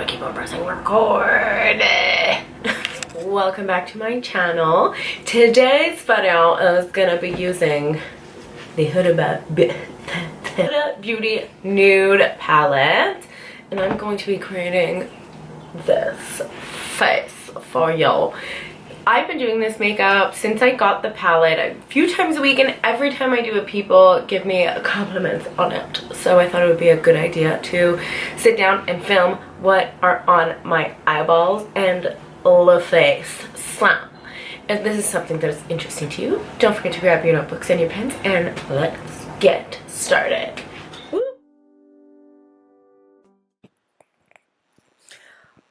keep on pressing record. Welcome back to my channel. Today's video is gonna be using the Huda Beauty Nude palette, and I'm going to be creating this face for y'all. I've been doing this makeup since I got the palette a few times a week, and every time I do it, people give me compliments on it. So I thought it would be a good idea to sit down and film what are on my eyeballs and the face. So if this is something that is interesting to you, don't forget to grab your notebooks and your pens, and let's get started.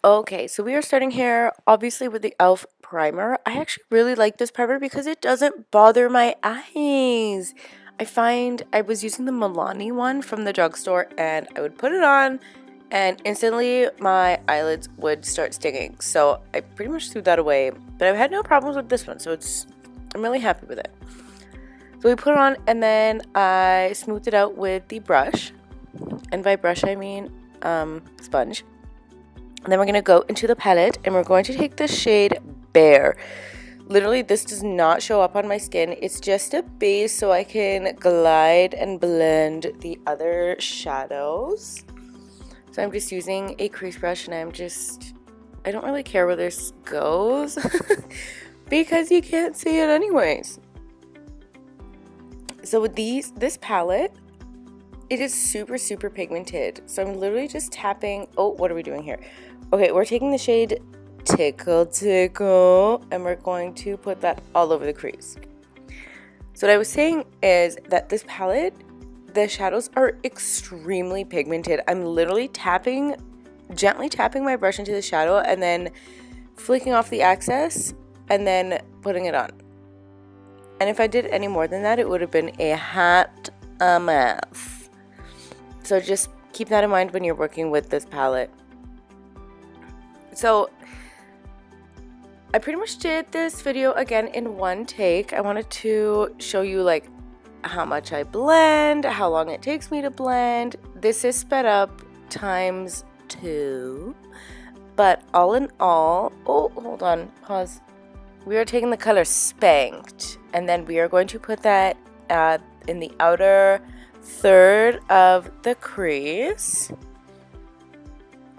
Okay, so we are starting here obviously with the e.l.f. primer. I actually really like this primer because it doesn't bother my eyes. I find I was using the Milani one from the drugstore, and I would put it on and instantly my eyelids would start stinging. So I pretty much threw that away, but I've had no problems with this one, so I'm really happy with it. So we put it on, and then I smoothed it out with the brush, and by brush I mean sponge. And then we're going to go into the palette, and we're going to take the shade Bare. Literally, this does not show up on my skin. It's just a base so I can glide and blend the other shadows. So I'm just using a crease brush, and I don't really care where this goes because you can't see it anyways. So with this palette, it is super pigmented. So I'm literally just tapping. Oh, what are we doing here? Okay, we're taking the shade Tickle Tickle, and we're going to put that all over the crease. So what I was saying is that this palette, the shadows are extremely pigmented. I'm literally gently tapping my brush into the shadow and then flicking off the excess and then putting it on. And if I did any more than that, it would have been a hot mess. So just keep that in mind when you're working with this palette. So I pretty much did this video again in one take. I wanted to show you like how much I blend, how long it takes me to blend. This is sped up ×2. But all in all, oh, hold on, pause. We are taking the color Spanked, and then we are going to put that in the outer third of the crease.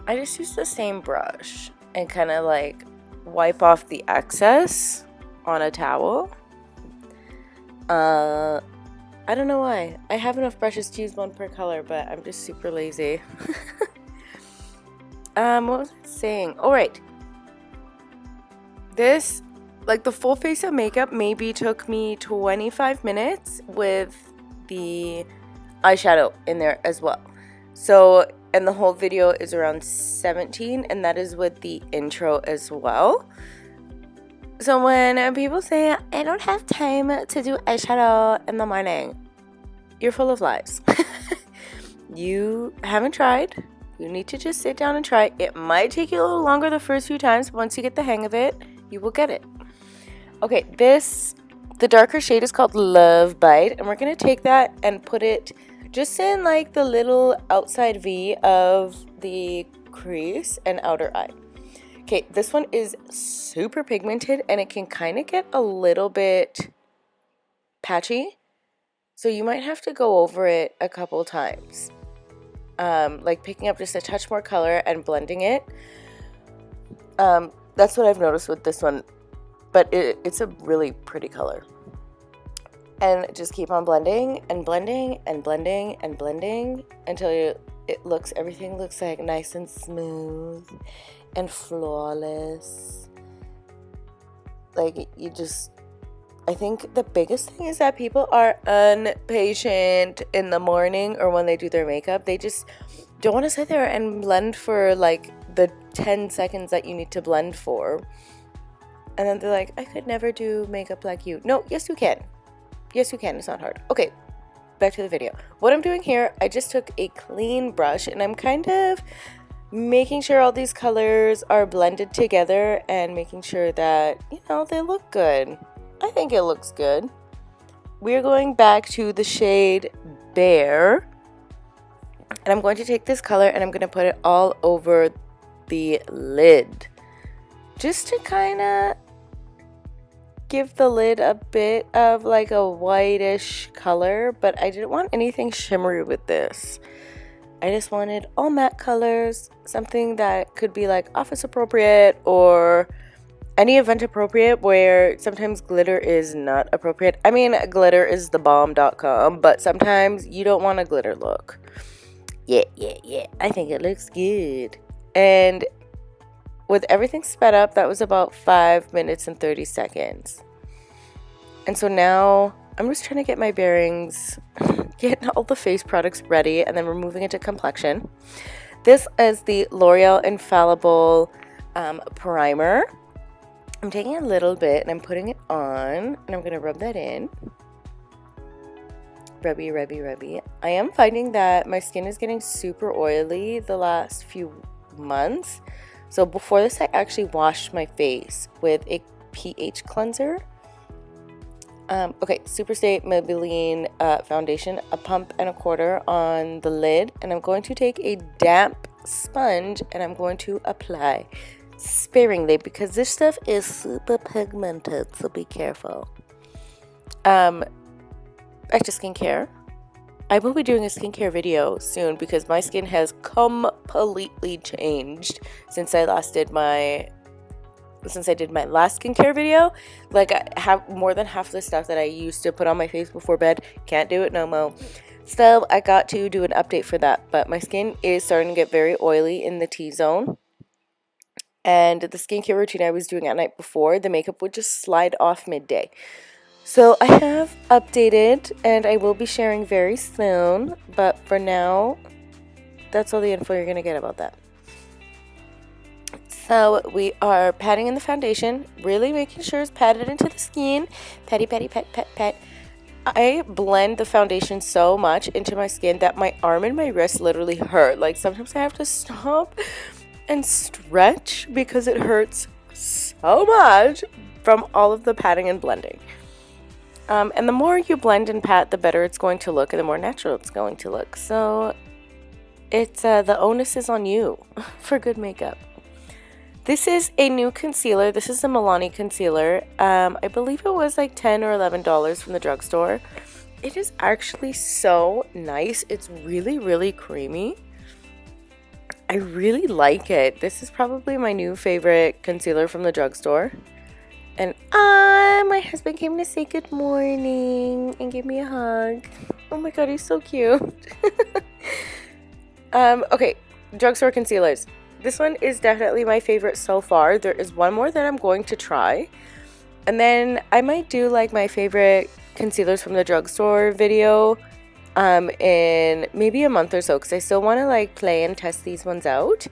I just use the same brush and kind of like wipe off the excess on a towel. I don't know why. I have enough brushes to use one per color, but I'm just super lazy. What was I saying? All right. This, like the full face of makeup, maybe took me 25 minutes with the eyeshadow in there as well. So, and the whole video is around 17, and that is with the intro as well. So when people say, I don't have time to do eyeshadow in the morning, you're full of lies. You haven't tried. You need to just sit down and try. It might take you a little longer the first few times, but once you get the hang of it, you will get it. Okay, the darker shade is called Love Bite, and we're going to take that and put it just in like the little outside V of the crease and outer eye. Okay, this one is super pigmented, and it can kind of get a little bit patchy. So you might have to go over it a couple times. Like picking up just a touch more color and blending it. That's what I've noticed with this one. But it's a really pretty color. And just keep on blending and blending and blending and blending until everything looks like nice and smooth and flawless. Like I think the biggest thing is that people are impatient in the morning or when they do their makeup. They just don't want to sit there and blend for like the 10 seconds that you need to blend for. And then they're like, I could never do makeup like you. No, yes you can. Yes, you can. It's not hard. Okay, back to the video. What I'm doing here, I just took a clean brush, and I'm kind of making sure all these colors are blended together and making sure that, they look good. I think it looks good. We're going back to the shade Bare, and I'm going to take this color and I'm going to put it all over the lid, just to kind of give the lid a bit of like a whitish color, but I didn't want anything shimmery with this. I just wanted all matte colors, something that could be like office appropriate or any event appropriate, where sometimes glitter is not appropriate. I mean, glitter is the bomb.com, but sometimes you don't want a glitter look. Yeah. I think it looks good. And with everything sped up, that was about 5 minutes and 30 seconds. And so now I'm just trying to get my bearings, get all the face products ready, and then we're moving into complexion. This is the L'Oreal Infallible primer. I'm taking a little bit and I'm putting it on, and I'm going to rub that in. Rubby. I am finding that my skin is getting super oily the last few months. So before this, I actually washed my face with a pH cleanser. Okay, Superstay Maybelline foundation, a pump and a quarter on the lid, and I'm going to take a damp sponge and I'm going to apply sparingly because this stuff is super pigmented, so be careful. Back to skincare. I will be doing a skincare video soon because my skin has completely changed since I did my last skincare video. Like, I have more than half the stuff that I used to put on my face before bed. Can't do it no more. So I got to do an update for that. But my skin is starting to get very oily in the T-zone. And the skincare routine I was doing at night before, the makeup would just slide off midday. So I have updated, and I will be sharing very soon. But for now, that's all the info you're going to get about that. So we are patting in the foundation, really making sure it's patted into the skin. Patty, pat. I blend the foundation so much into my skin that my arm and my wrist literally hurt. Like, sometimes I have to stop and stretch because it hurts so much from all of the patting and blending. And the more you blend and pat, the better it's going to look and the more natural it's going to look. So it's the onus is on you for good makeup. This is a new concealer. This is the Milani concealer. I believe it was like $10 or $11 from the drugstore. It is actually so nice. It's really, really creamy. I really like it. This is probably my new favorite concealer from the drugstore. And my husband came to say good morning and give me a hug. Oh my god, he's so cute. Okay, drugstore concealers. This one is definitely my favorite so far. There is one more that I'm going to try. And then I might do like my favorite concealers from the drugstore video in maybe a month or so, because I still want to like play and test these ones out.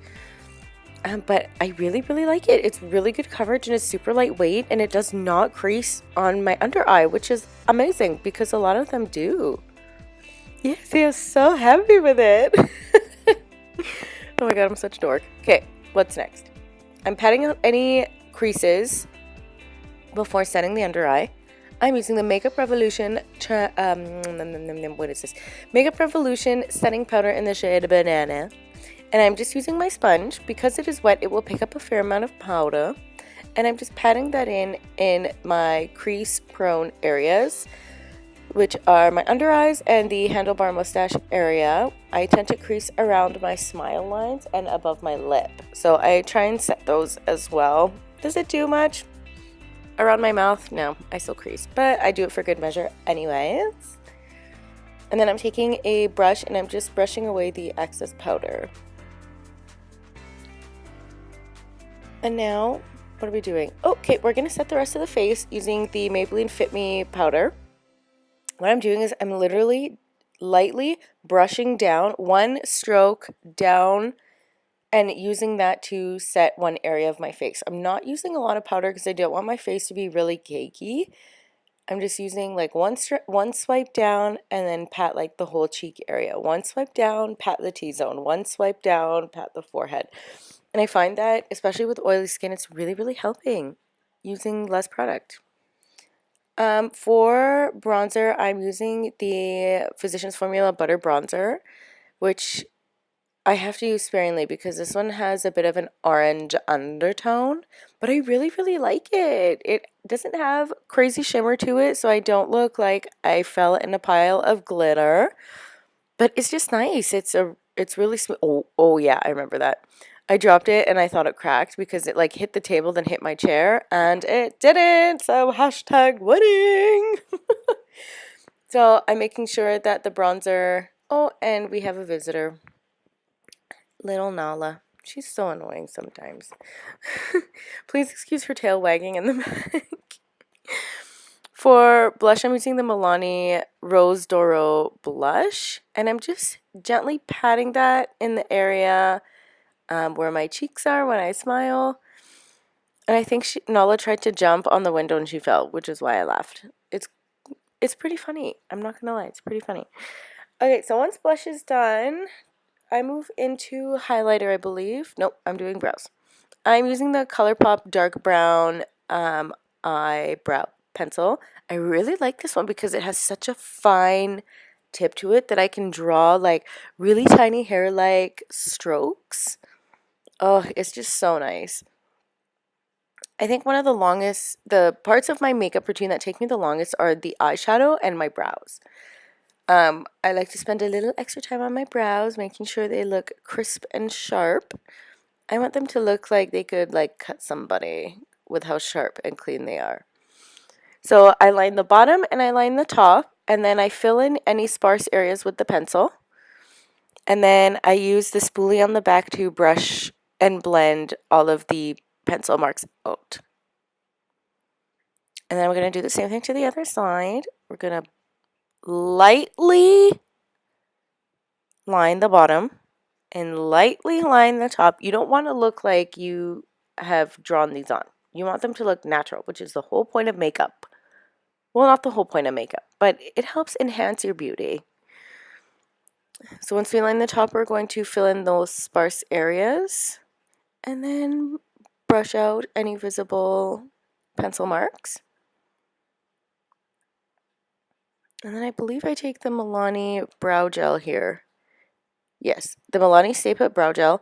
But I really, really like it. It's really good coverage and it's super lightweight and it does not crease on my under eye, which is amazing because a lot of them do. Yes, I'm so happy with it. Oh my god, I'm such a dork. Okay, what's next? I'm patting out any creases before setting the under eye. I'm using the Makeup Revolution what is this? Makeup Revolution setting powder in the shade Banana. And I'm just using my sponge. Because it is wet, it will pick up a fair amount of powder. And I'm just patting that in my crease-prone areas, which are my under eyes and the handlebar mustache area. I tend to crease around my smile lines and above my lip. So I try and set those as well. Does it do much? Around my mouth? No, I still crease. But I do it for good measure anyways. And then I'm taking a brush and I'm just brushing away the excess powder. And now, what are we doing? Okay, we're going to set the rest of the face using the Maybelline Fit Me powder. What I'm doing is I'm literally lightly brushing down, one stroke down, and using that to set one area of my face. I'm not using a lot of powder because I don't want my face to be really cakey. I'm just using like one swipe down and then pat like the whole cheek area. One swipe down, pat the T-zone. One swipe down, pat the forehead. And I find that, especially with oily skin, it's really, really helping using less product. For bronzer, I'm using the Physicians Formula Butter Bronzer, which I have to use sparingly because this one has a bit of an orange undertone, but I really, really like it. It doesn't have crazy shimmer to it, so I don't look like I fell in a pile of glitter, but it's just nice. It's really smooth. Oh yeah, I remember that. I dropped it and I thought it cracked because it like hit the table, then hit my chair, and it didn't. So hashtag winning. So I'm making sure that the bronzer. Oh, and we have a visitor. Little Nala. She's so annoying sometimes. Please excuse her tail wagging in the back. For blush, I'm using the Milani Rose Doro blush. And I'm just gently patting that in the area where my cheeks are when I smile. And I think Nala tried to jump on the window and she fell, which is why I laughed. It's pretty funny. I'm not going to lie. It's pretty funny. Okay, so once blush is done, I move into highlighter, I believe. Nope, I'm doing brows. I'm using the ColourPop Dark Brown eyebrow pencil. I really like this one because it has such a fine tip to it that I can draw like really tiny hair-like strokes. Oh, it's just so nice. I think one of the parts of my makeup routine that take me the longest are the eyeshadow and my brows. I like to spend a little extra time on my brows, making sure they look crisp and sharp. I want them to look like they could like cut somebody with how sharp and clean they are. So I line the bottom and I line the top, and then I fill in any sparse areas with the pencil. And then I use the spoolie on the back to brush and blend all of the pencil marks out. And then we're going to do the same thing to the other side. We're going to lightly line the bottom and lightly line the top. You don't want to look like you have drawn these on. You want them to look natural, which is the whole point of makeup. Well, not the whole point of makeup, but it helps enhance your beauty. So once we line the top, we're going to fill in those sparse areas and then brush out any visible pencil marks. And then I believe I take the Milani brow gel here. Yes, the Milani Stay Put brow gel.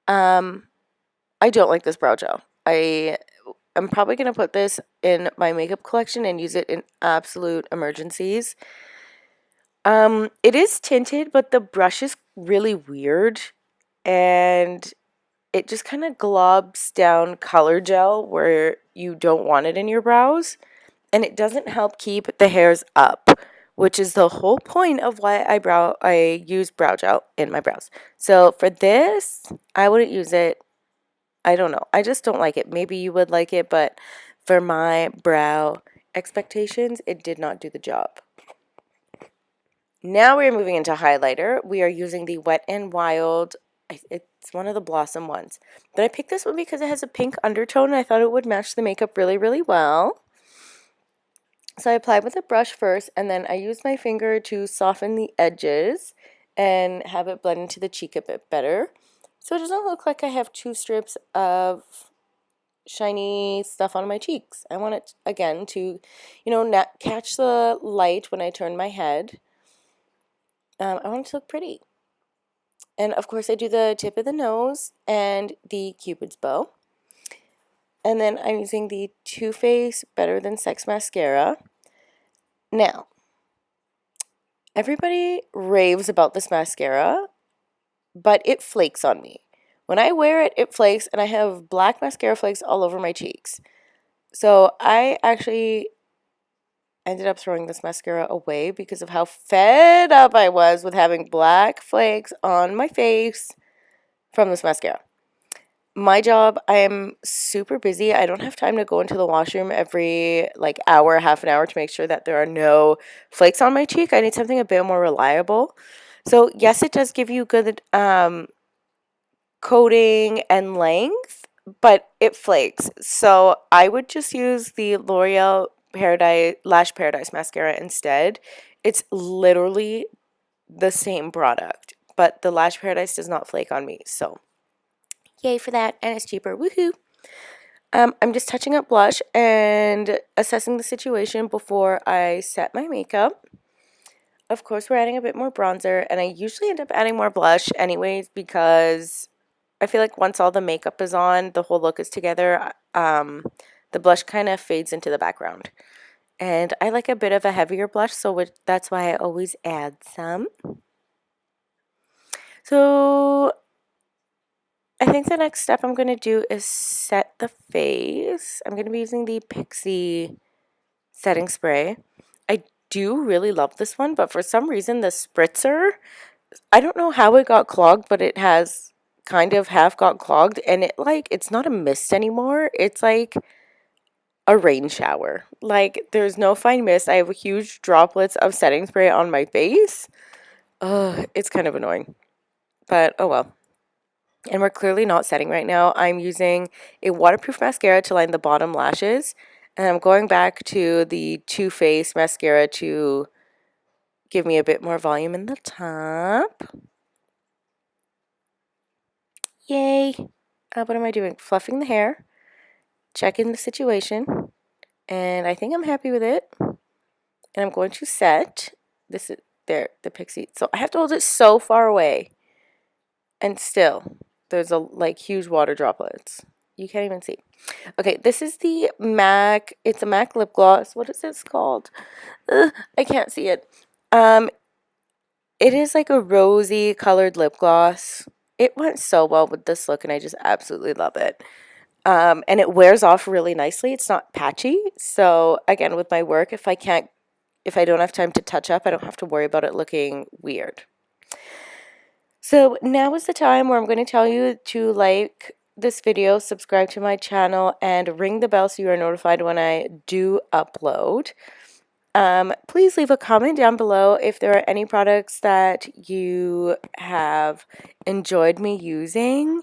I don't like this brow gel. I'm probably going to put this in my makeup collection and use it in absolute emergencies. It is tinted, but the brush is really weird, and it just kind of globs down color gel where you don't want it in your brows, and it doesn't help keep the hairs up, which is the whole point of why I use brow gel in my brows. So for this, I wouldn't use it. I don't know. I just don't like it. Maybe you would like it, but for my brow expectations, it did not do the job. Now we're moving into highlighter. We are using the Wet n Wild. It's one of the Blossom ones. But I picked this one because it has a pink undertone, and I thought it would match the makeup really, really well. So I applied with a brush first, and then I used my finger to soften the edges and have it blend into the cheek a bit better. So it doesn't look like I have two strips of shiny stuff on my cheeks. I want it, again, to, catch the light when I turn my head. I want it to look pretty. And, of course, I do the tip of the nose and the Cupid's bow. And then I'm using the Too Faced Better Than Sex mascara. Now, everybody raves about this mascara, but it flakes on me. When I wear it, it flakes, and I have black mascara flakes all over my cheeks. So I actually ended up throwing this mascara away because of how fed up I was with having black flakes on my face from this mascara. My job, I am super busy. I don't have time to go into the washroom every hour, half an hour to make sure that there are no flakes on my cheek. I need something a bit more reliable. So yes, it does give you good coating and length, but it flakes. So I would just use the L'Oreal Lash Paradise mascara instead. It's literally the same product, but the Lash Paradise does not flake on me. So yay for that, and it's cheaper. Woohoo! I'm just touching up blush and assessing the situation before I set my makeup. of course, we're adding a bit more bronzer, and I usually end up adding more blush anyways because I feel like once all the makeup is on, the whole look is together, the blush kind of fades into the background. And I like a bit of a heavier blush, so that's why I always add some. So I think the next step I'm going to do is set the face. I'm going to be using the Pixie setting spray. I do really love this one, but for some reason the spritzer, I don't know how it got clogged, but it has kind of half got clogged, and it's not a mist anymore. It's like a rain shower. Like there's no fine mist. I have huge droplets of setting spray on my face. Ugh, it's kind of annoying. But oh well. And we're clearly not setting right now. I'm using a waterproof mascara to line the bottom lashes. And I'm going back to the Too Faced mascara to give me a bit more volume in the top. Yay. What am I doing? Fluffing the hair. Checking the situation. And I think I'm happy with it. And I'm going to set. This is there, the Pixie. So I have to hold it so far away. And still, there's huge water droplets. You can't even see. Okay, this is the MAC. It's a MAC lip gloss. What is this called? I can't see it. It is like a rosy colored lip gloss. It went so well with this look, and I just absolutely love it. And it wears off really nicely. It's not patchy. So again, with my work, if I don't have time to touch up, I don't have to worry about it looking weird. So now is the time where I'm going to tell you to like this video, subscribe to my channel, and ring the bell so you are notified when I do upload. Please leave a comment down below if there are any products that you have enjoyed me using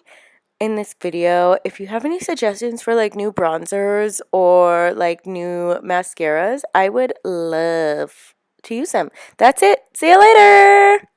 in this video. If you have any suggestions for like new bronzers or like new mascaras, I would love to use them. That's it. See you later.